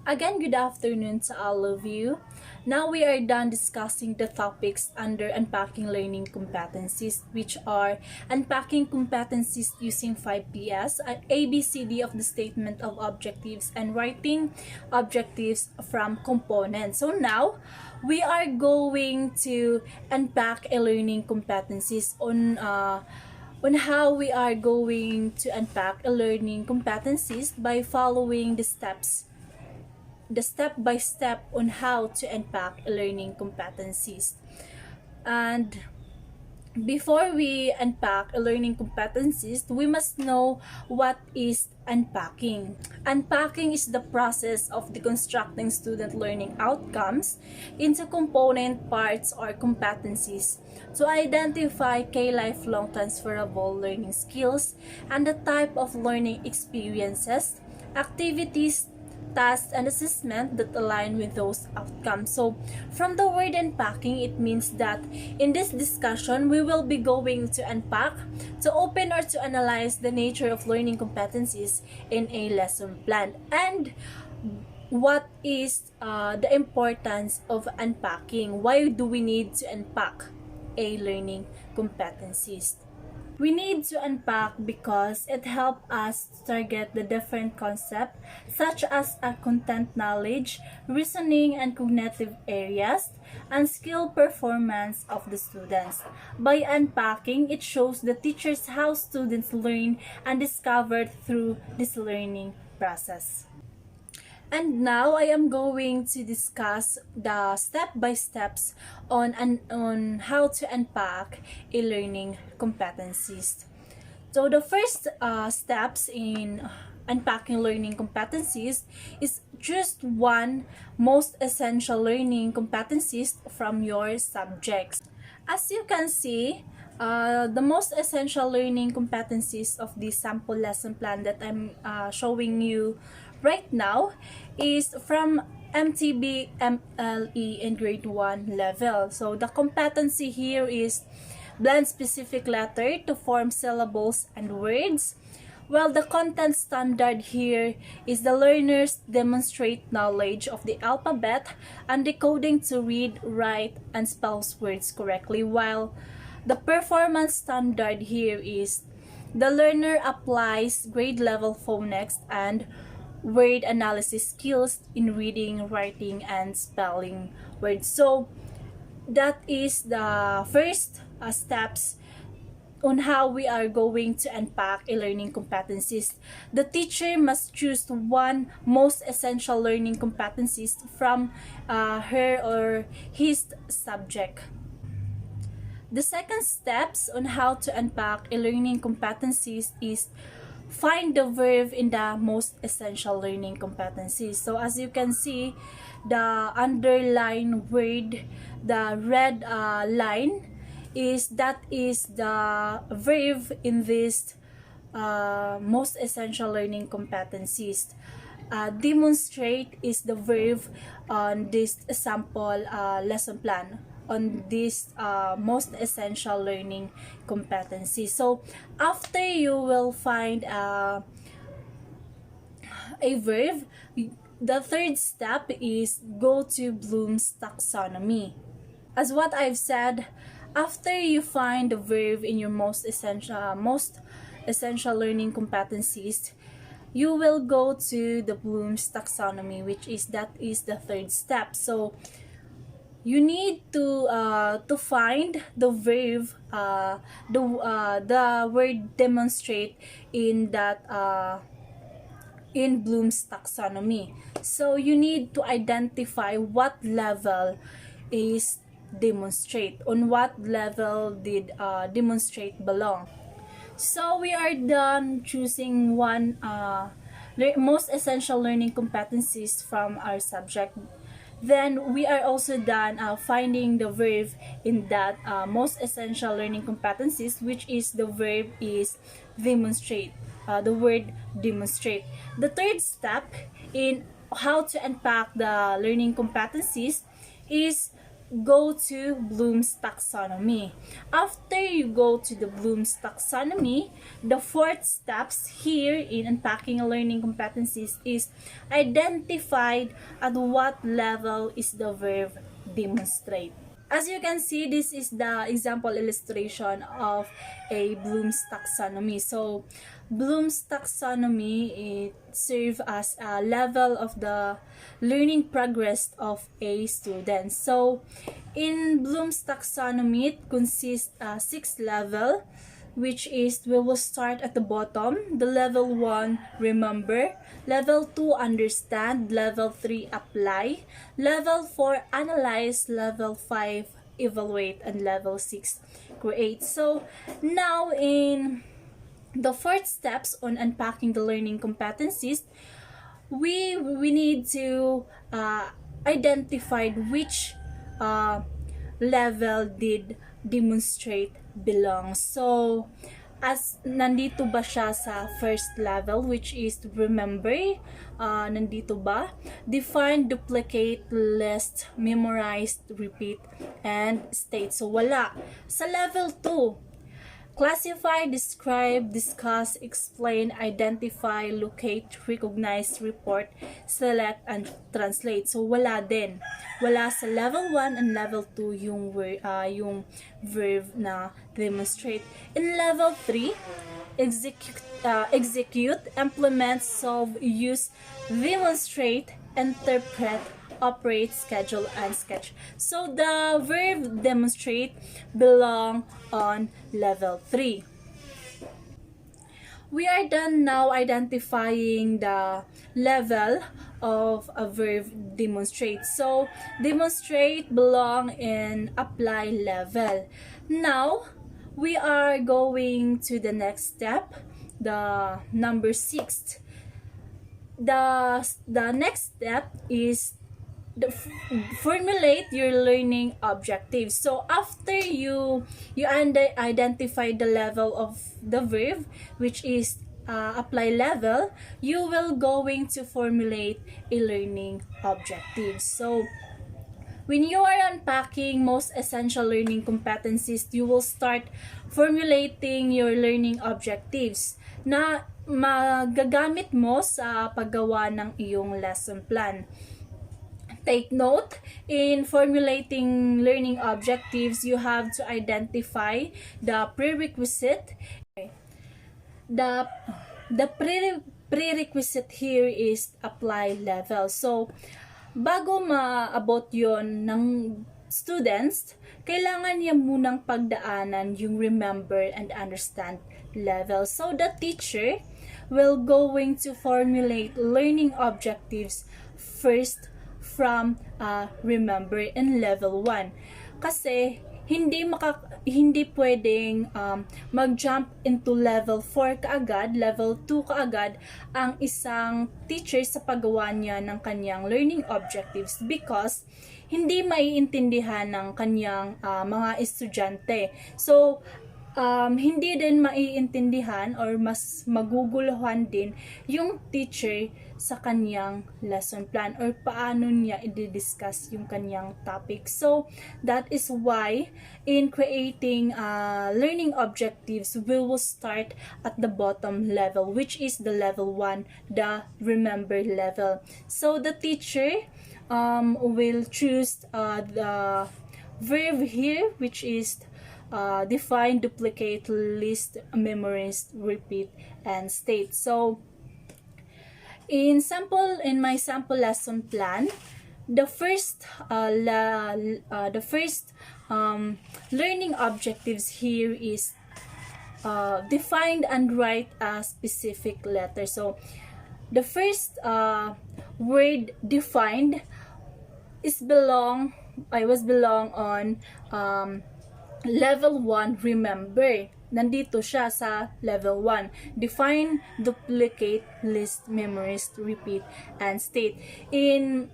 Again, good afternoon to all of you. Now we are done discussing the topics under Unpacking Learning Competencies, which are Unpacking Competencies using 5PS, ABCD of the Statement of Objectives, and Writing Objectives from Components. So now, we are going to unpack a learning competencies on how we are going to unpack a learning competencies by following the step-by-step on how to unpack learning competencies. And before we unpack learning competencies, we must know what is unpacking. Unpacking is the process of deconstructing student learning outcomes into component parts or competencies to identify key lifelong transferable learning skills and the type of learning experiences, activities, tasks, and assessment that align with those outcomes. So, from the word unpacking, it means that in this discussion, we will be going to unpack, to open or to analyze the nature of learning competencies in a lesson plan. And what is the importance of unpacking? Why do we need to unpack a learning competencies? We need to unpack because it helps us target the different concepts such as a content knowledge, reasoning and cognitive areas, and skill performance of the students. By unpacking, it shows the teachers how students learn and discover through this learning process. And now I am going to discuss the step-by-steps on how to unpack a learning competencies. So the first steps in unpacking learning competencies is just one most essential learning competencies from your subjects. As you can see, the most essential learning competencies of this sample lesson plan that I'm showing you right now is from MTB MLE in grade 1 level. So the competency here is blend specific letter to form syllables and words, while the content standard here is the learners demonstrate knowledge of the alphabet and decoding to read, write, and spell words correctly, while the performance standard here is the learner applies grade level phonics and word analysis skills in reading, writing, and spelling words. So that is the first steps on how we are going to unpack a learning competencies. The teacher must choose one most essential learning competencies from her or his subject. The second steps on how to unpack a learning competencies is find the verb in the most essential learning competencies. So as you can see, the underlined word, the red line is the verb in this most essential learning competencies. Demonstrate is the verb on this sample lesson plan on this most essential learning competency. So after you will find a verb, the third step is go to Bloom's taxonomy. As what I've said, after you find the verb in your most essential learning competencies, you will go to the Bloom's taxonomy, which is the third step. So you need to find the verb, the word demonstrate in that in Bloom's taxonomy. So you need to identify what level is demonstrate, on what level did demonstrate belong. So we are done choosing one most essential learning competencies from our subject. Then we are also done finding the verb in that most essential learning competencies, which is the verb is demonstrate, the word demonstrate. The third step in how to unpack the learning competencies is go to Bloom's taxonomy. After you go to the Bloom's taxonomy, the fourth steps here in unpacking learning competencies is identify at what level is the verb demonstrate. As you can see, this is the example illustration of a Bloom's taxonomy. So, Bloom's taxonomy, it serves as a level of the learning progress of a student. So, in Bloom's taxonomy, it consists 6 level, which is we will start at the bottom. The level 1, remember. Level 2, understand. Level 3, apply. Level 4, analyze. Level 5, evaluate. And level 6, create. So now in the fourth steps on unpacking the learning competencies, we need to identify which level did demonstrate belongs. So, as nandito ba siya sa first level, which is remember, nandito ba? Define, duplicate, list, memorize, repeat, and state. So, wala. Sa level 2, classify, describe, discuss, explain, identify, locate, recognize, report, select, and translate. So, wala din. Wala sa level 1 and level 2 yung verb na demonstrate. In level 3, execute, implement, solve, use, demonstrate, interpret, operate, schedule, and sketch. So the verb demonstrate belong on level 3. We are done now identifying the level of a verb demonstrate. So demonstrate belong in apply level. Now we are going to the next step, the number 6. The next step is formulate your learning objectives. So after you identify the level of the verb, which is apply level, you will going to formulate a learning objective. So when you are unpacking most essential learning competencies, you will start formulating your learning objectives na magagamit mo sa paggawa ng iyong lesson plan. Take note, in formulating learning objectives, you have to identify the prerequisite. The prerequisite here is apply level. So, bago maabot yon ng students, kailangan niya munang pagdaanan yung remember and understand level. So, the teacher will going to formulate learning objectives first from remember in level 1. Kasi hindi pwedeng mag-jump into level 4 kaagad, level 2 kaagad ang isang teacher sa paggawa niya ng kanyang learning objectives because hindi maiintindihan ng kanyang mga estudyante. So, hindi din maiintindihan or mas maguguluhan din yung teacher sa kanyang lesson plan or paano niya i-discuss yung kanyang topic. So, that is why in creating learning objectives, we will start at the bottom level, which is the level 1, the remember level. So, the teacher will choose the verb here, which is define, duplicate, list, memorize, repeat, and state. So, in my sample lesson plan, the first learning objectives here is define and write a specific letter. So, the first word defined was belong on level 1, remember. Nandito siya sa level 1. Define, duplicate, list, memorize, repeat, and state. In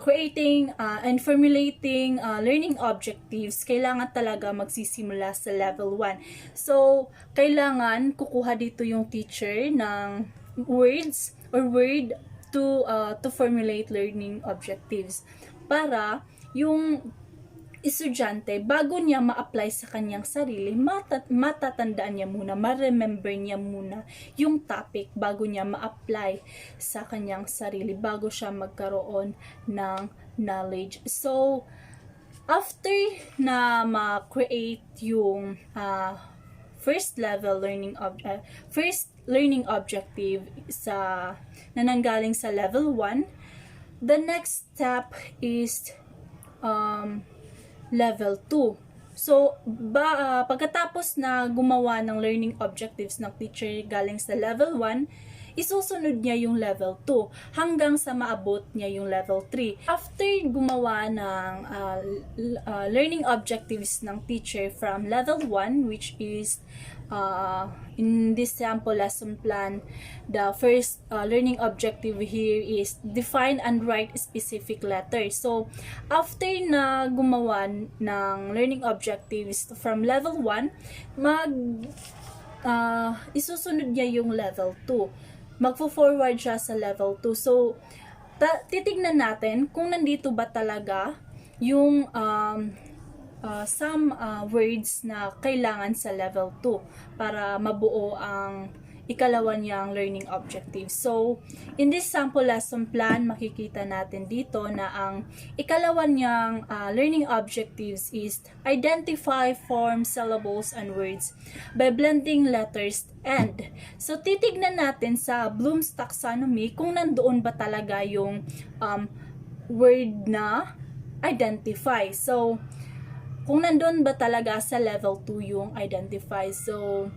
creating and formulating learning objectives, kailangan talaga magsisimula sa level 1. So, kailangan kukuha dito yung teacher ng words or word to formulate learning objectives para yung estudyante, bago niya ma-apply sa kanyang sarili, matatandaan niya muna, ma-remember niya muna yung topic bago niya ma-apply sa kanyang sarili, bago siya magkaroon ng knowledge. So, after na ma-create yung first learning objective sa nananggaling sa level 1, the next step is level 2. So, pagkatapos na gumawa ng learning objectives ng teacher galing sa level 1, isusunod niya yung level 2 hanggang sa maabot niya yung level 3. After gumawa ng learning objectives ng teacher from level 1, which is in this sample lesson plan, the first learning objective here is define and write specific letters. So, after na gumawa ng learning objectives from level 1, isusunod niya yung level 2. Magfo-forward siya sa level 2. So, titignan natin kung nandito ba talaga yung some words na kailangan sa level 2 para mabuo ang ikalawa niyang learning objective. So, in this sample lesson plan, makikita natin dito na ang ikalawa niyang learning objectives is identify forms, syllables, and words by blending letters and. So, titignan natin sa Bloom's taxonomy kung nandoon ba talaga yung word na identify. So, kung nandoon ba talaga sa level 2 yung identify. So,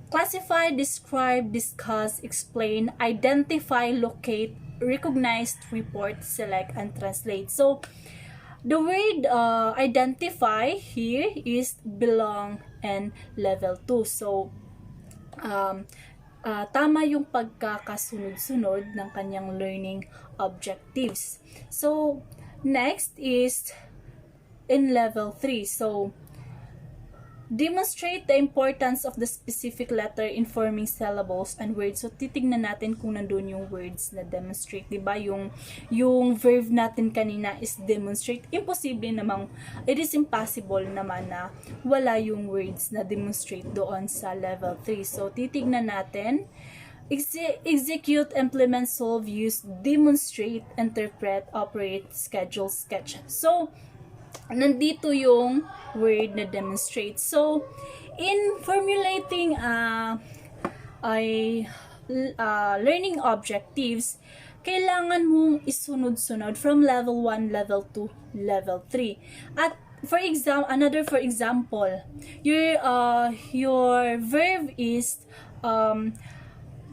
classify, describe, discuss, explain, identify, locate, recognize, report, select, and translate. So, the word identify here is belong and level 2. So, tama yung pagkakasunod-sunod ng kanyang learning objectives. So, next is in level 3. So, demonstrate the importance of the specific letter in forming syllables and words. So, titignan natin kung nandun yung words na demonstrate. Diba? Yung verb natin kanina is demonstrate. Imposible namang, it is impossible naman na wala yung words na demonstrate doon sa level 3. So, titignan natin. Execute, implement, solve, use, demonstrate, interpret, operate, schedule, sketch. So, nandito yung word na demonstrate. So, in formulating learning objectives, kailangan mong isunod-sunod from level 1, level 2, level 3. At for example, your verb is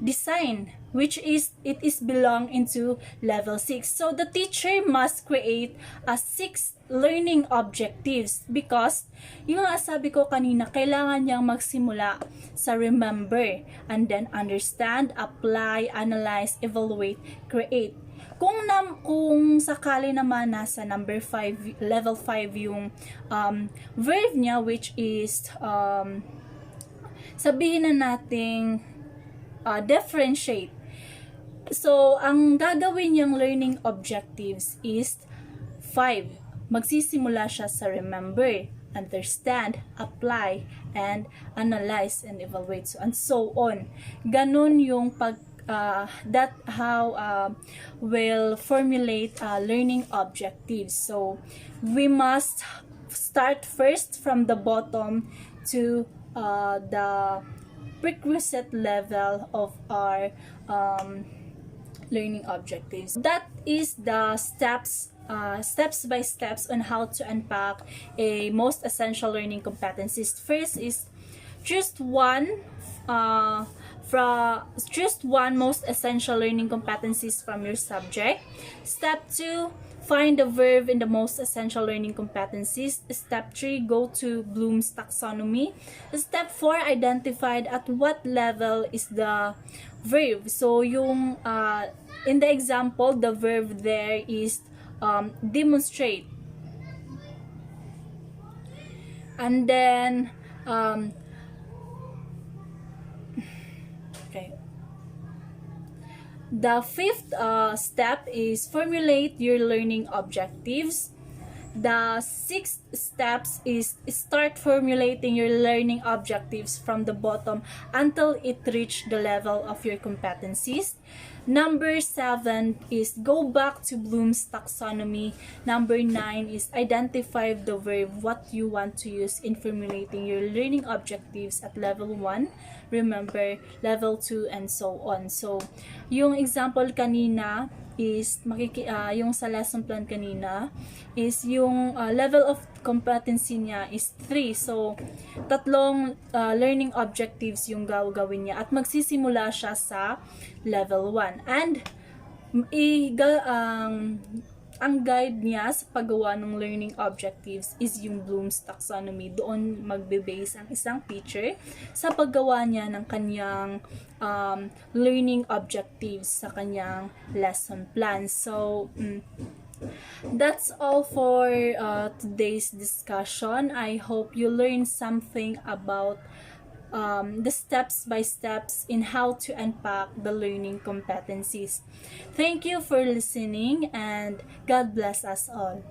design, which is it is belong into level 6. So the teacher must create 6 learning objectives because yung sabi ko kanina, kailangan niyang magsimula sa remember and then understand, apply, analyze, evaluate, create. Kung sakali naman nasa number 5, level 5 yung verb niya, which is sabihin na nating differentiate. So, ang gagawin niyang learning objectives is 5. Magsisimula siya sa remember, understand, apply, and analyze and evaluate, and so on. Ganun yung that how will formulate learning objectives. So, we must start first from the bottom to the prerequisite level of our learning objectives. That is the steps by steps on how to unpack a most essential learning competencies. First is just one most essential learning competencies from your subject. Step 2, find the verb in the most essential learning competencies. Step 3, go to Bloom's taxonomy. Step 4, identified at what level is the verb. So, yung in the example, the verb there is demonstrate. And then, the 5th step is formulate your learning objectives. The sixth steps is start formulating your learning objectives from the bottom until it reach the level of your competencies. Number 7 is go back to Bloom's taxonomy. Number 9 is identify the verb what you want to use in formulating your learning objectives at level 1. Remember, level 2 and so on. So, yung example kanina is yung sa lesson plan kanina is yung level of competency niya is 3. So, tatlong learning objectives yung gagawin niya at magsisimula siya sa level 1. And ang guide niya sa paggawa ng learning objectives is yung Bloom's taxonomy. Doon magbe-base ang isang teacher sa paggawa niya ng kanyang learning objectives sa kanyang lesson plan. So, that's all for today's discussion. I hope you learned something about the steps by steps in how to unpack the learning competencies. Thank you for listening and God bless us all.